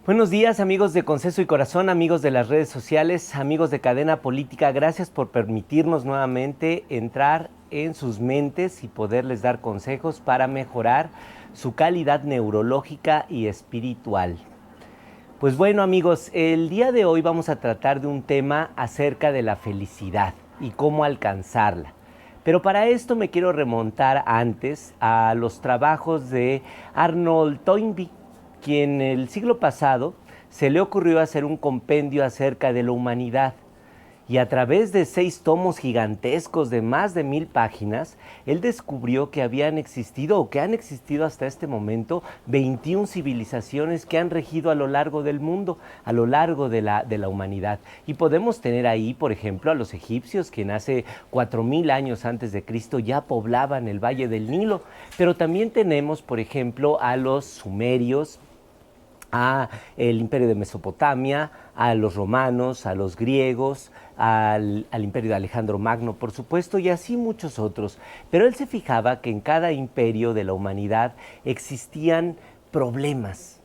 Buenos días, amigos de Conceso y Corazón, amigos de las redes sociales, amigos de Cadena Política. Gracias por permitirnos nuevamente entrar en sus mentes y poderles dar consejos para mejorar su calidad neurológica y espiritual. Pues bueno, amigos, el día de hoy vamos a tratar de un tema acerca de la felicidad y cómo alcanzarla. Pero para esto me quiero remontar antes a los trabajos de Arnold Toynbee, quien el siglo pasado se le ocurrió hacer un compendio acerca de la humanidad. Y a través de 6 tomos gigantescos de más de 1000 páginas, él descubrió que habían existido o que han existido hasta este momento 21 civilizaciones que han regido a lo largo del mundo, a lo largo de la humanidad. Y podemos tener ahí, por ejemplo, a los egipcios, quien hace 4000 años antes de Cristo ya poblaban el Valle del Nilo. Pero también tenemos, por ejemplo, a los sumerios, a el imperio de Mesopotamia, a los romanos, a los griegos, al imperio de Alejandro Magno, por supuesto, y así muchos otros. Pero él se fijaba que en cada imperio de la humanidad existían problemas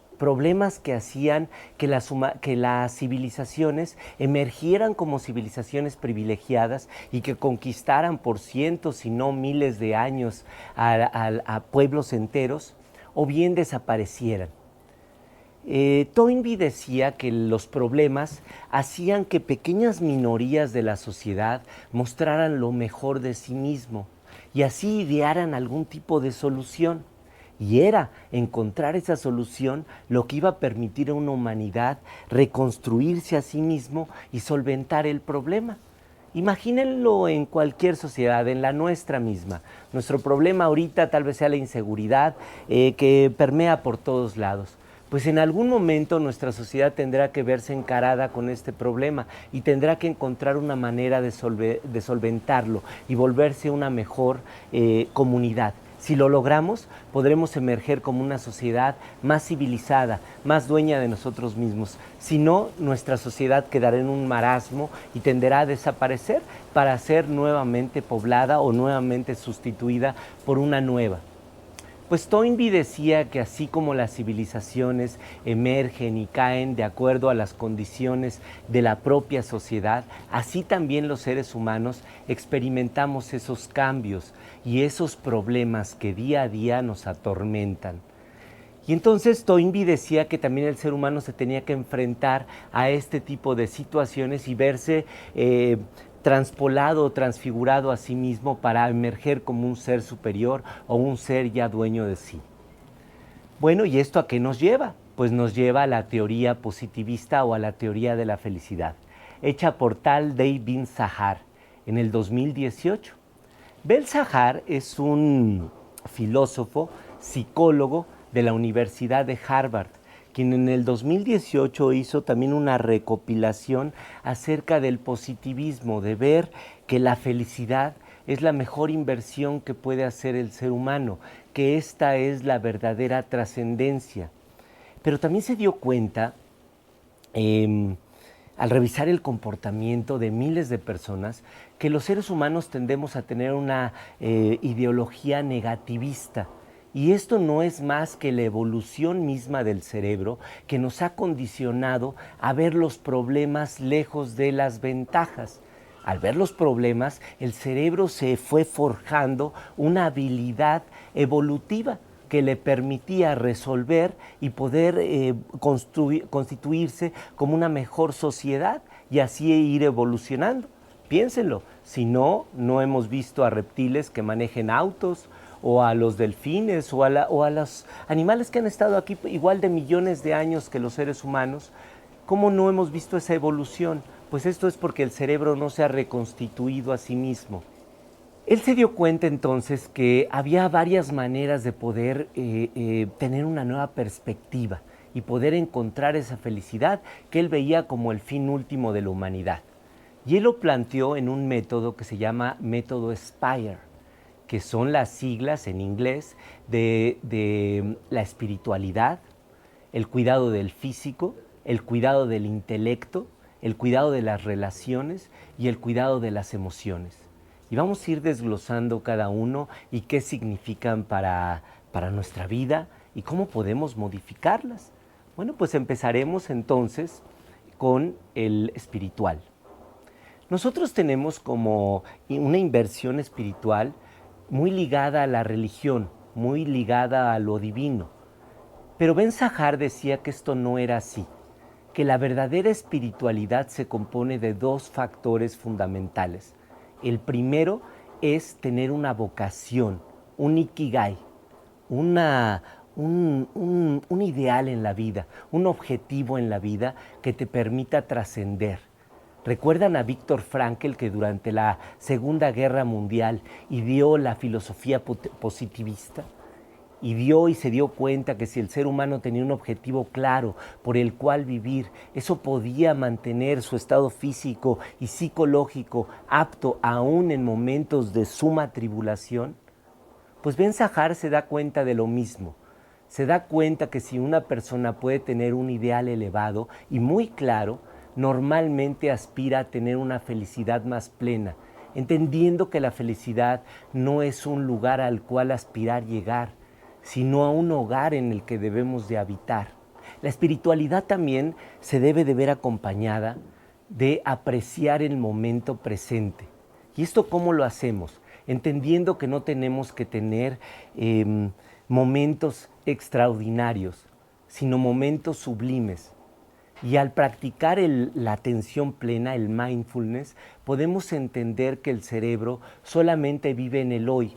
que hacían que las civilizaciones emergieran como civilizaciones privilegiadas y que conquistaran por cientos, si no miles de años a pueblos enteros, o bien desaparecieran. Toynbee decía que los problemas hacían que pequeñas minorías de la sociedad mostraran lo mejor de sí mismo y así idearan algún tipo de solución. Y era encontrar esa solución lo que iba a permitir a una humanidad reconstruirse a sí mismo y solventar el problema. Imagínenlo en cualquier sociedad, en la nuestra misma. Nuestro problema ahorita tal vez sea la inseguridad que permea por todos lados. Pues en algún momento nuestra sociedad tendrá que verse encarada con este problema y tendrá que encontrar una manera de solventarlo y volverse una mejor comunidad. Si lo logramos, podremos emerger como una sociedad más civilizada, más dueña de nosotros mismos. Si no, nuestra sociedad quedará en un marasmo y tenderá a desaparecer para ser nuevamente poblada o nuevamente sustituida por una nueva. Pues Toynbee decía que así como las civilizaciones emergen y caen de acuerdo a las condiciones de la propia sociedad, así también los seres humanos experimentamos esos cambios y esos problemas que día a día nos atormentan. Y entonces Toynbee decía que también el ser humano se tenía que enfrentar a este tipo de situaciones y verse transpolado o transfigurado a sí mismo para emerger como un ser superior o un ser ya dueño de sí. Bueno, ¿y esto a qué nos lleva? Pues nos lleva a la teoría positivista o a la teoría de la felicidad, hecha por tal David Sahar en el 2018. Bel Sahar es un filósofo, psicólogo de la Universidad de Harvard, quien en el 2018 hizo también una recopilación acerca del positivismo, de ver que la felicidad es la mejor inversión que puede hacer el ser humano, que esta es la verdadera trascendencia. Pero también se dio cuenta, al revisar el comportamiento de miles de personas, que los seres humanos tendemos a tener una ideología negativista. Y esto no es más que la evolución misma del cerebro que nos ha condicionado a ver los problemas lejos de las ventajas. Al ver los problemas, el cerebro se fue forjando una habilidad evolutiva que le permitía resolver y poder constituirse como una mejor sociedad y así ir evolucionando. Piénsenlo, si no, no hemos visto a reptiles que manejen autos, o a los delfines, o a los animales que han estado aquí igual de millones de años que los seres humanos. ¿Cómo no hemos visto esa evolución? Pues esto es porque el cerebro no se ha reconstituido a sí mismo. Él se dio cuenta entonces que había varias maneras de poder tener una nueva perspectiva y poder encontrar esa felicidad que él veía como el fin último de la humanidad. Y él lo planteó en un método que se llama método SPIRE, que son las siglas en inglés de la espiritualidad, el cuidado del físico, el cuidado del intelecto, el cuidado de las relaciones y el cuidado de las emociones. Y vamos a ir desglosando cada uno y qué significan para nuestra vida y cómo podemos modificarlas. Bueno, pues empezaremos entonces con el espiritual. Nosotros tenemos como una inversión espiritual muy ligada a la religión, muy ligada a lo divino. Pero Ben Sahar decía que esto no era así, que la verdadera espiritualidad se compone de dos factores fundamentales. El primero es tener una vocación, un ikigai, una, un ideal en la vida, un objetivo en la vida que te permita trascender. ¿Recuerdan a Viktor Frankl, que durante la Segunda Guerra Mundial ideó la filosofía positivista? Y vio y se dio cuenta que si el ser humano tenía un objetivo claro por el cual vivir, eso podía mantener su estado físico y psicológico apto aún en momentos de suma tribulación. Pues Ben Sahar se da cuenta de lo mismo. Se da cuenta que si una persona puede tener un ideal elevado y muy claro, normalmente aspira a tener una felicidad más plena, entendiendo que la felicidad no es un lugar al cual aspirar llegar, sino a un hogar en el que debemos de habitar. La espiritualidad también se debe de ver acompañada de apreciar el momento presente. ¿Y esto cómo lo hacemos? Entendiendo que no tenemos que tener momentos extraordinarios, sino momentos sublimes. Y al practicar la atención plena, el mindfulness, podemos entender que el cerebro solamente vive en el hoy.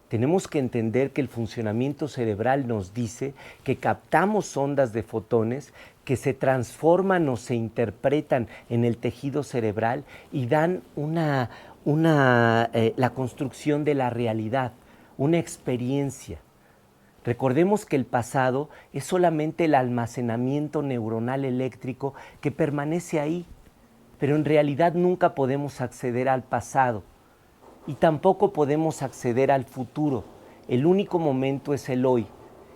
Tenemos que entender que el funcionamiento cerebral nos dice que captamos ondas de fotones que se transforman o se interpretan en el tejido cerebral y dan la construcción de la realidad, una experiencia. Recordemos que el pasado es solamente el almacenamiento neuronal eléctrico que permanece ahí, pero en realidad nunca podemos acceder al pasado. Y tampoco podemos acceder al futuro. El único momento es el hoy.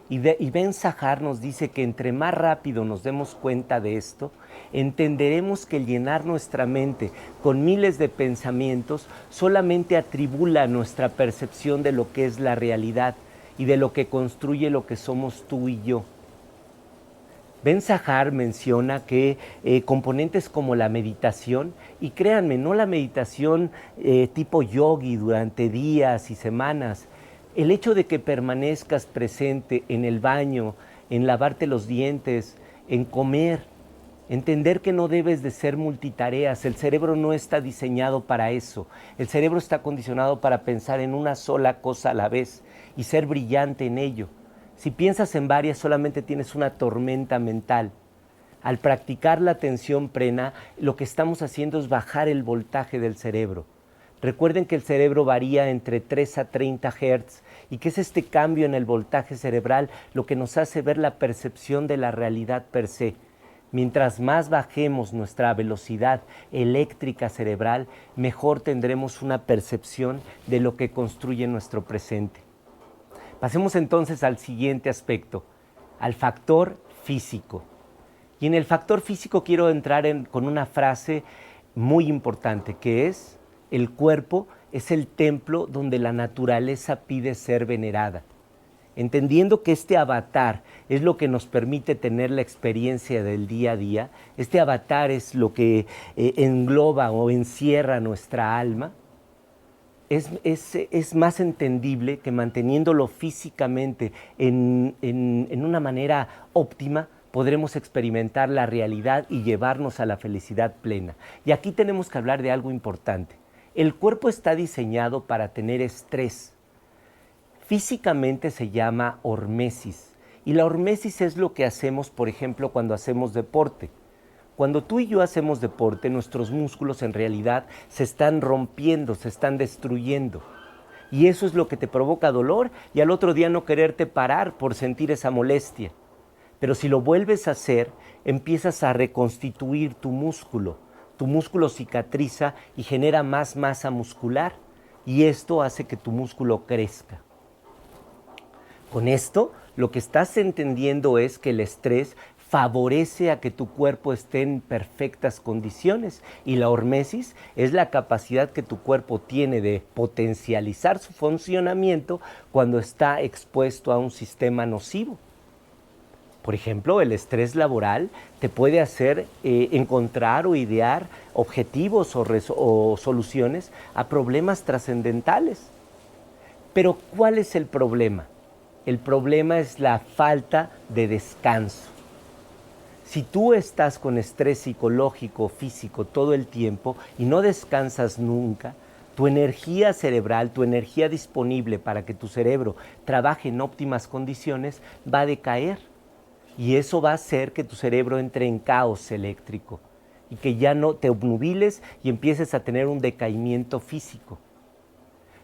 Y Ben Sahar nos dice que entre más rápido nos demos cuenta de esto, entenderemos que el llenar nuestra mente con miles de pensamientos solamente atribula nuestra percepción de lo que es la realidad y de lo que construye lo que somos tú y yo. Ben Sahar menciona que componentes como la meditación, y créanme, no la meditación tipo yogi durante días y semanas, el hecho de que permanezcas presente en el baño, en lavarte los dientes, en comer, entender que no debes de ser multitareas, el cerebro no está diseñado para eso, el cerebro está condicionado para pensar en una sola cosa a la vez y ser brillante en ello. Si piensas en varias, solamente tienes una tormenta mental. Al practicar la atención plena, lo que estamos haciendo es bajar el voltaje del cerebro. Recuerden que el cerebro varía entre 3 a 30 Hz y que es este cambio en el voltaje cerebral lo que nos hace ver la percepción de la realidad per se. Mientras más bajemos nuestra velocidad eléctrica cerebral, mejor tendremos una percepción de lo que construye nuestro presente. Pasemos entonces al siguiente aspecto, al factor físico. Y en el factor físico quiero entrar con una frase muy importante, que es: el cuerpo es el templo donde la naturaleza pide ser venerada. Entendiendo que este avatar es lo que nos permite tener la experiencia del día a día, este avatar es lo que engloba o encierra nuestra alma, es más entendible que manteniéndolo físicamente en una manera óptima, podremos experimentar la realidad y llevarnos a la felicidad plena. Y aquí tenemos que hablar de algo importante. El cuerpo está diseñado para tener estrés. Físicamente se llama hormesis. Y la hormesis es lo que hacemos, por ejemplo, cuando hacemos deporte. Cuando tú y yo hacemos deporte, nuestros músculos en realidad se están rompiendo, se están destruyendo. Y eso es lo que te provoca dolor y al otro día no quererte parar por sentir esa molestia. Pero si lo vuelves a hacer, empiezas a reconstituir tu músculo. Tu músculo cicatriza y genera más masa muscular. Y esto hace que tu músculo crezca. Con esto, lo que estás entendiendo es que el estrés favorece a que tu cuerpo esté en perfectas condiciones y la hormesis es la capacidad que tu cuerpo tiene de potencializar su funcionamiento cuando está expuesto a un sistema nocivo. Por ejemplo, el estrés laboral te puede hacer encontrar o idear objetivos o soluciones a problemas trascendentales. Pero ¿cuál es el problema? El problema es la falta de descanso. Si tú estás con estrés psicológico, físico todo el tiempo y no descansas nunca, tu energía cerebral, tu energía disponible para que tu cerebro trabaje en óptimas condiciones va a decaer. Y eso va a hacer que tu cerebro entre en caos eléctrico y que ya no te obnubiles y empieces a tener un decaimiento físico.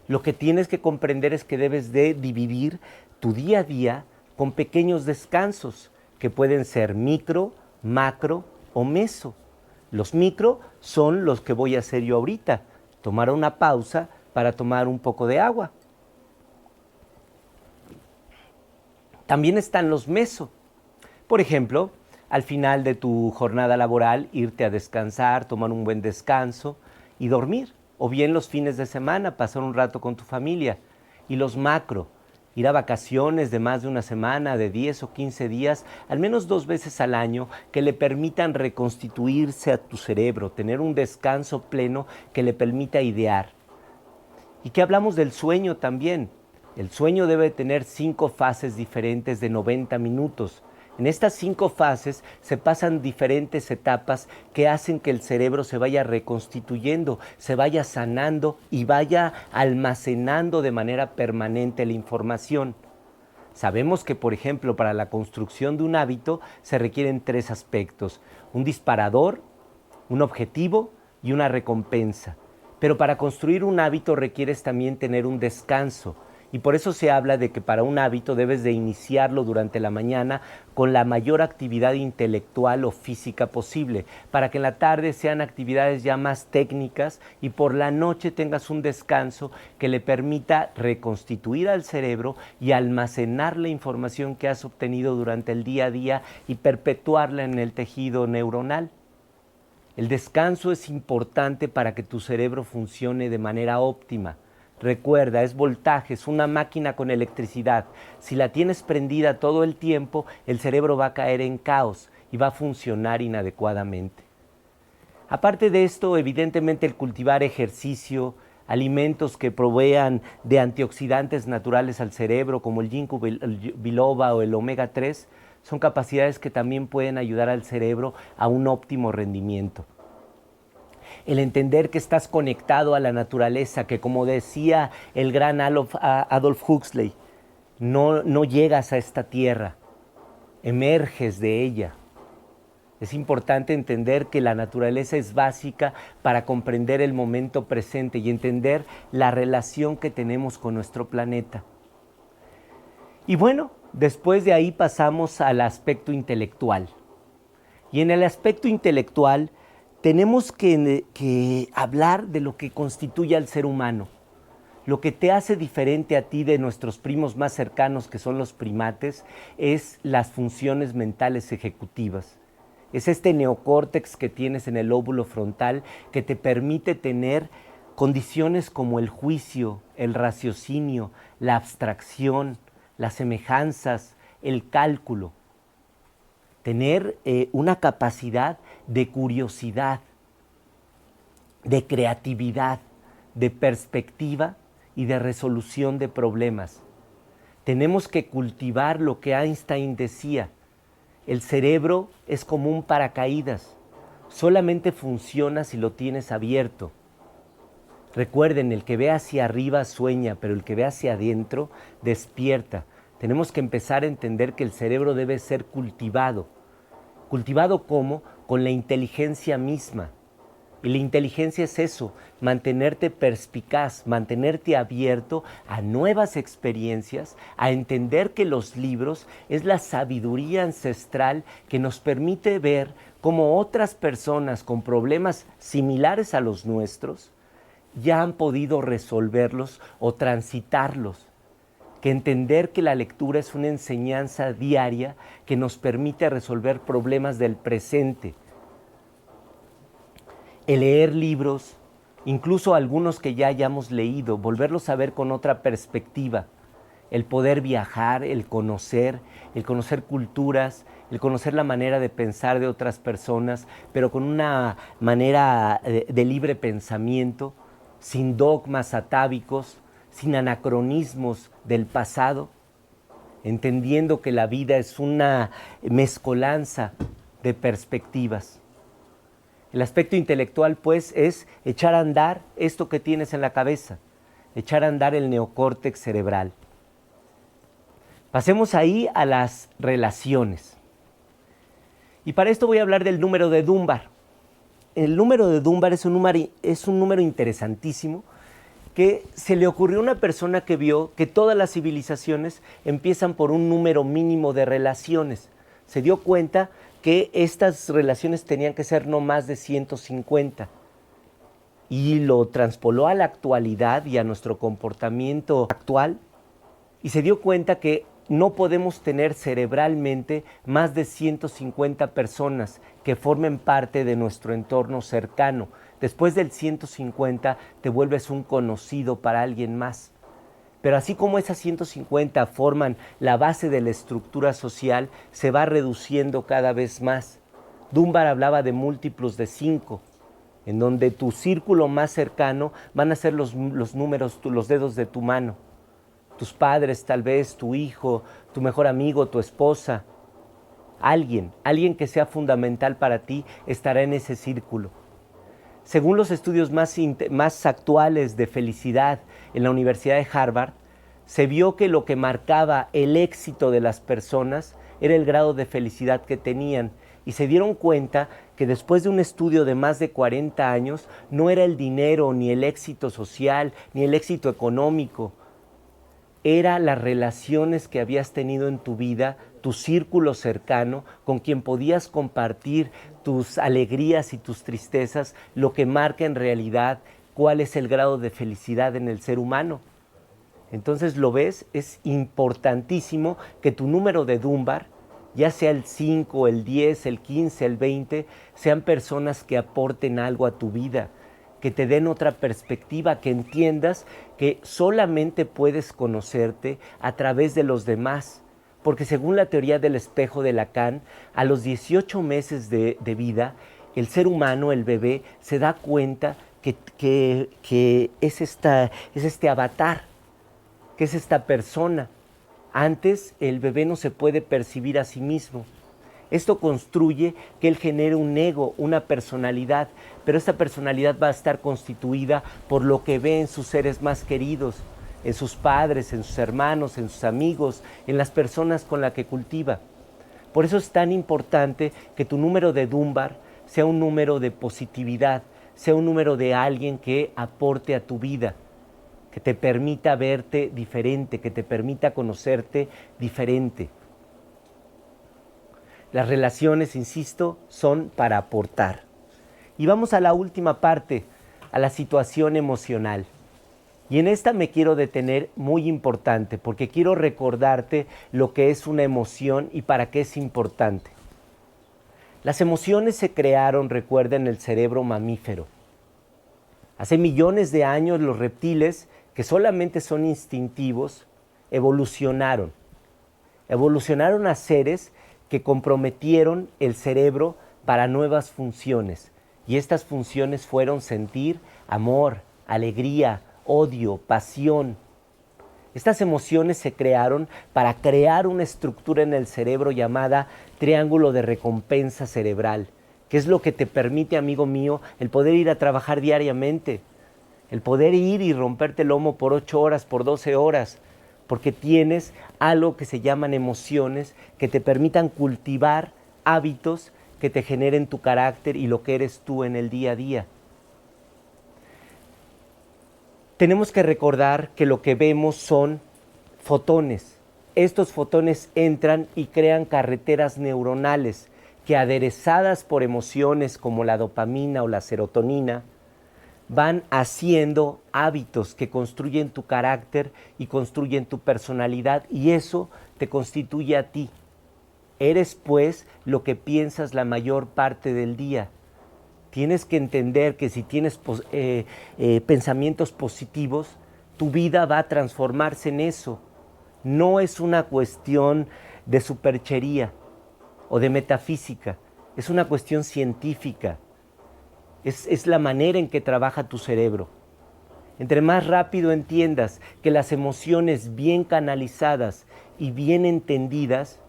Lo que tienes que comprender es que debes de dividir tu día a día con pequeños descansos que pueden ser micro, macro o meso. Los micro son los que voy a hacer yo ahorita. Tomar una pausa para tomar un poco de agua. También están los meso. Por ejemplo, al final de tu jornada laboral, irte a descansar, tomar un buen descanso y dormir. O bien los fines de semana, pasar un rato con tu familia. Y los macro, ir a vacaciones de más de una semana, de 10 o 15 días, al menos 2 veces al año, que le permitan reconstituirse a tu cerebro, tener un descanso pleno que le permita idear. ¿Y qué hablamos del sueño también? El sueño debe tener 5 fases diferentes de 90 minutos. En estas 5 fases se pasan diferentes etapas que hacen que el cerebro se vaya reconstituyendo, se vaya sanando y vaya almacenando de manera permanente la información. Sabemos que, por ejemplo, para la construcción de un hábito se requieren 3 aspectos: un disparador, un objetivo y una recompensa. Pero para construir un hábito requieres también tener un descanso. Y por eso se habla de que para un hábito debes de iniciarlo durante la mañana con la mayor actividad intelectual o física posible, para que en la tarde sean actividades ya más técnicas y por la noche tengas un descanso que le permita reconstituir al cerebro y almacenar la información que has obtenido durante el día a día y perpetuarla en el tejido neuronal. El descanso es importante para que tu cerebro funcione de manera óptima. Recuerda, es voltaje, es una máquina con electricidad. Si la tienes prendida todo el tiempo, el cerebro va a caer en caos y va a funcionar inadecuadamente. Aparte de esto, evidentemente el cultivar ejercicio, alimentos que provean de antioxidantes naturales al cerebro, como el ginkgo biloba o el omega 3, son capacidades que también pueden ayudar al cerebro a un óptimo rendimiento. El entender que estás conectado a la naturaleza, que como decía el gran Adolf Huxley, no llegas a esta tierra, emerges de ella. Es importante entender que la naturaleza es básica para comprender el momento presente y entender la relación que tenemos con nuestro planeta. Y bueno, después de ahí pasamos al aspecto intelectual. Y en el aspecto intelectual tenemos que hablar de lo que constituye al ser humano, lo que te hace diferente a ti de nuestros primos más cercanos, que son los primates, es las funciones mentales ejecutivas. Es este neocórtex que tienes en el lóbulo frontal que te permite tener condiciones como el juicio, el raciocinio, la abstracción, las semejanzas, el cálculo. Tener una capacidad de curiosidad, de creatividad, de perspectiva y de resolución de problemas. Tenemos que cultivar lo que Einstein decía: el cerebro es como un paracaídas, solamente funciona si lo tienes abierto. Recuerden, el que ve hacia arriba sueña, pero el que ve hacia adentro despierta. Tenemos que empezar a entender que el cerebro debe ser cultivado. ¿Cultivado cómo? Con la inteligencia misma. Y la inteligencia es eso, mantenerte perspicaz, mantenerte abierto a nuevas experiencias, a entender que los libros es la sabiduría ancestral que nos permite ver cómo otras personas con problemas similares a los nuestros ya han podido resolverlos o transitarlos. Que entender que la lectura es una enseñanza diaria que nos permite resolver problemas del presente. El leer libros, incluso algunos que ya hayamos leído, volverlos a ver con otra perspectiva, el poder viajar, el conocer culturas, el conocer la manera de pensar de otras personas, pero con una manera de libre pensamiento, sin dogmas atávicos, sin anacronismos del pasado, entendiendo que la vida es una mezcolanza de perspectivas. El aspecto intelectual, pues, es echar a andar esto que tienes en la cabeza, echar a andar el neocórtex cerebral. Pasemos ahí a las relaciones. Y para esto voy a hablar del número de Dunbar. El número de Dunbar es un número interesantísimo que se le ocurrió a una persona que vio que todas las civilizaciones empiezan por un número mínimo de relaciones. Se dio cuenta que estas relaciones tenían que ser no más de 150 y lo transpoló a la actualidad y a nuestro comportamiento actual y se dio cuenta que no podemos tener cerebralmente más de 150 personas que formen parte de nuestro entorno cercano. Después del 150 te vuelves un conocido para alguien más. Pero así como esas 150 forman la base de la estructura social, se va reduciendo cada vez más. Dunbar hablaba de múltiplos de 5, en donde tu círculo más cercano van a ser los números, los dedos de tu mano. Tus padres, tal vez, tu hijo, tu mejor amigo, tu esposa. Alguien que sea fundamental para ti estará en ese círculo. Según los estudios más actuales de felicidad en la Universidad de Harvard, se vio que lo que marcaba el éxito de las personas era el grado de felicidad que tenían y se dieron cuenta que después de un estudio de más de 40 años no era el dinero, ni el éxito social, ni el éxito económico, era las relaciones que habías tenido en tu vida, tu círculo cercano, con quien podías compartir tus alegrías y tus tristezas, lo que marca en realidad cuál es el grado de felicidad en el ser humano. Entonces, ¿lo ves? Es importantísimo que tu número de Dunbar, ya sea el 5, el 10, el 15, el 20, sean personas que aporten algo a tu vida, que te den otra perspectiva, que entiendas que solamente puedes conocerte a través de los demás. Porque según la teoría del espejo de Lacan, a los 18 meses de vida, el ser humano, el bebé, se da cuenta que es este avatar, que es esta persona. Antes el bebé no se puede percibir a sí mismo. Esto construye que él genere un ego, una personalidad, pero esta personalidad va a estar constituida por lo que ve en sus seres más queridos, en sus padres, en sus hermanos, en sus amigos, en las personas con las que cultiva. Por eso es tan importante que tu número de Dunbar sea un número de positividad, sea un número de alguien que aporte a tu vida, que te permita verte diferente, que te permita conocerte diferente. Las relaciones, insisto, son para aportar. Y vamos a la última parte, a la situación emocional. Y en esta me quiero detener muy importante, porque quiero recordarte lo que es una emoción y para qué es importante. Las emociones se crearon, recuerda, en el cerebro mamífero. Hace millones de años los reptiles, que solamente son instintivos, evolucionaron. Evolucionaron a seres que comprometieron el cerebro para nuevas funciones. Y estas funciones fueron sentir amor, alegría, odio, pasión. Estas emociones se crearon para crear una estructura en el cerebro llamada triángulo de recompensa cerebral, que es lo que te permite, amigo mío, el poder ir a trabajar diariamente, el poder ir y romperte el lomo por 8 horas, por 12 horas, porque tienes algo que se llaman emociones que te permitan cultivar hábitos que te generen tu carácter y lo que eres tú en el día a día. Tenemos que recordar que lo que vemos son fotones. Estos fotones entran y crean carreteras neuronales que, aderezadas por emociones como la dopamina o la serotonina, van haciendo hábitos que construyen tu carácter y construyen tu personalidad, y eso te constituye a ti. Eres, pues, lo que piensas la mayor parte del día. Tienes que entender que si tienes pensamientos positivos, tu vida va a transformarse en eso. no es una cuestión de superchería o de metafísica, es una cuestión científica, es la manera en que trabaja tu cerebro. Entre más rápido entiendas que las emociones bien canalizadas y bien entendidas,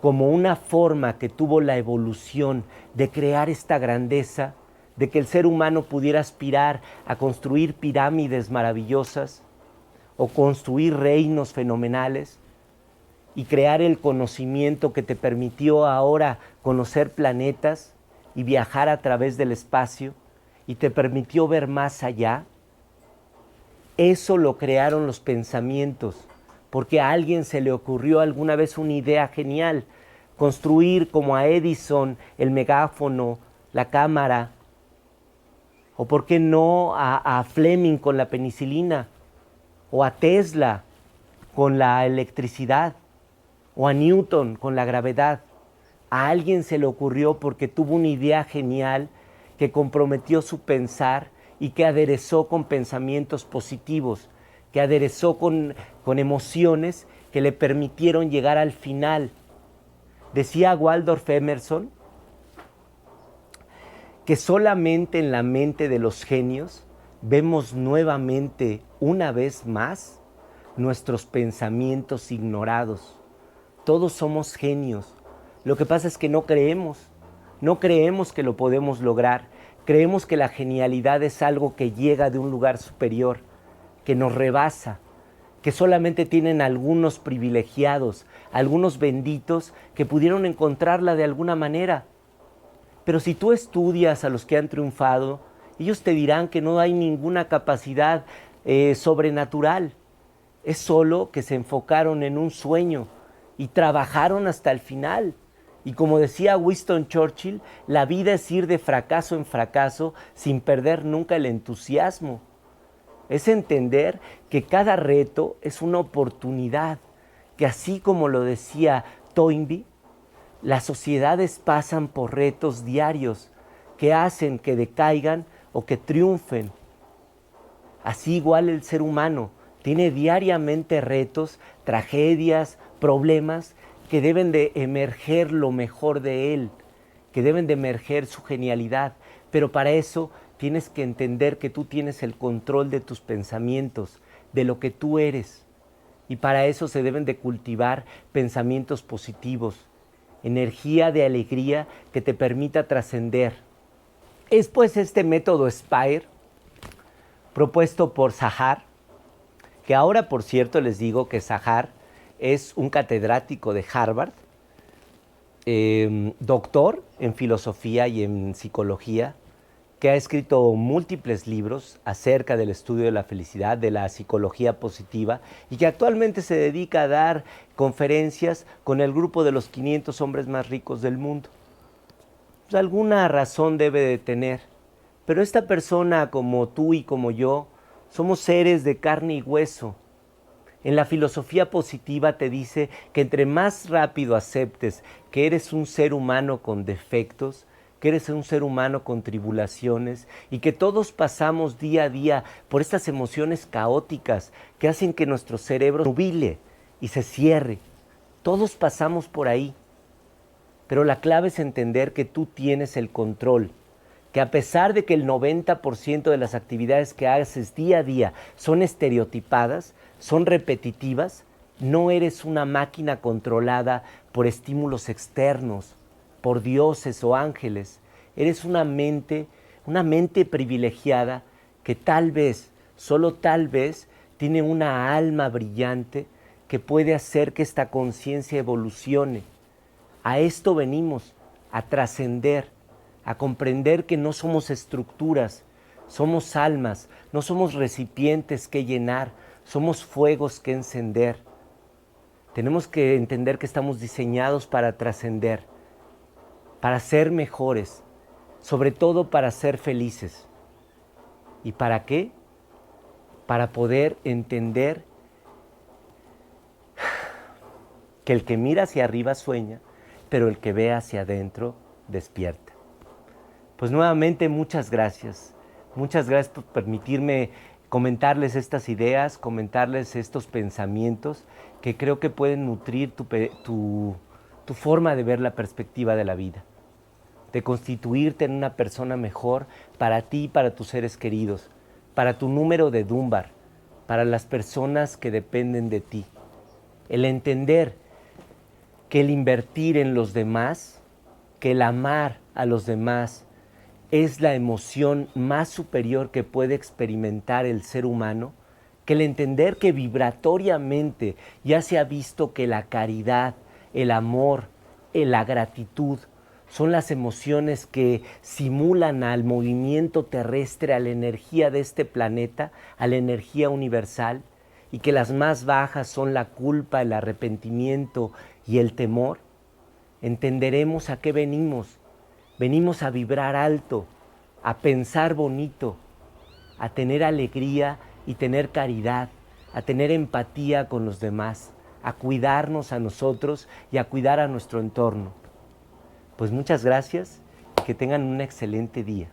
como una forma que tuvo la evolución de crear esta grandeza, de que el ser humano pudiera aspirar a construir pirámides maravillosas o construir reinos fenomenales y crear el conocimiento que te permitió ahora conocer planetas y viajar a través del espacio y te permitió ver más allá. Eso lo crearon los pensamientos, porque a alguien se le ocurrió alguna vez una idea genial, construir como a Edison el megáfono, la cámara, o por qué no a Fleming con la penicilina, o a Tesla con la electricidad, o a Newton con la gravedad. A alguien se le ocurrió porque tuvo una idea genial que comprometió su pensar y que aderezó con pensamientos positivos, que aderezó con emociones que le permitieron llegar al final. Decía Waldorf Emerson que solamente en la mente de los genios vemos nuevamente, una vez más, nuestros pensamientos ignorados. Todos somos genios. Lo que pasa es que no creemos que lo podemos lograr. Creemos que la genialidad es algo que llega de un lugar superior, que nos rebasa, que solamente tienen algunos privilegiados, algunos benditos que pudieron encontrarla de alguna manera. Pero si tú estudias a los que han triunfado, ellos te dirán que no hay ninguna capacidad sobrenatural. Es solo que se enfocaron en un sueño y trabajaron hasta el final. Y como decía Winston Churchill, la vida es ir de fracaso en fracaso sin perder nunca el entusiasmo. Es entender que cada reto es una oportunidad, que así como lo decía Toynbee, las sociedades pasan por retos diarios que hacen que decaigan o que triunfen. Así igual el ser humano tiene diariamente retos, tragedias, problemas que deben de emerger lo mejor de él, que deben de emerger su genialidad. Pero para eso tienes que entender que tú tienes el control de tus pensamientos, de lo que tú eres. Y para eso se deben de cultivar pensamientos positivos, energía de alegría que te permita trascender. Es pues este método SPIRE, propuesto por Zahar, que ahora, por cierto, les digo que Zahar es un catedrático de Harvard, doctor en filosofía y en psicología, que ha escrito múltiples libros acerca del estudio de la felicidad, de la psicología positiva, y que actualmente se dedica a dar conferencias con el grupo de los 500 hombres más ricos del mundo. Pues alguna razón debe de tener, pero esta persona, como tú y como yo, somos seres de carne y hueso. En la filosofía positiva te dice que entre más rápido aceptes que eres un ser humano con defectos, que eres un ser humano con tribulaciones y que todos pasamos día a día por estas emociones caóticas que hacen que nuestro cerebro nubile y se cierre. Todos pasamos por ahí, pero la clave es entender que tú tienes el control, que a pesar de que el 90% de las actividades que haces día a día son estereotipadas, son repetitivas, no eres una máquina controlada por estímulos externos, por dioses o ángeles. Eres una mente privilegiada que tal vez, solo tal vez, tiene una alma brillante que puede hacer que esta conciencia evolucione. A esto venimos, a trascender, a comprender que no somos estructuras, somos almas, no somos recipientes que llenar, somos fuegos que encender. Tenemos que entender que estamos diseñados para trascender, para ser mejores, sobre todo para ser felices. ¿Y para qué? Para poder entender que el que mira hacia arriba sueña, pero el que ve hacia adentro despierta. Pues nuevamente muchas gracias por permitirme comentarles estas ideas, comentarles estos pensamientos que creo que pueden nutrir tu forma de ver la perspectiva de la vida, de constituirte en una persona mejor para ti y para tus seres queridos, para tu número de Dunbar, para las personas que dependen de ti. El entender que el invertir en los demás, que el amar a los demás es la emoción más superior que puede experimentar el ser humano, que el entender que vibratoriamente ya se ha visto que la caridad, el amor, la gratitud son las emociones que simulan al movimiento terrestre, a la energía de este planeta, a la energía universal, y que las más bajas son la culpa, el arrepentimiento y el temor. Entenderemos a qué venimos. Venimos a vibrar alto, a pensar bonito, a tener alegría y tener caridad, a tener empatía con los demás, a cuidarnos a nosotros y a cuidar a nuestro entorno. Pues muchas gracias y que tengan un excelente día.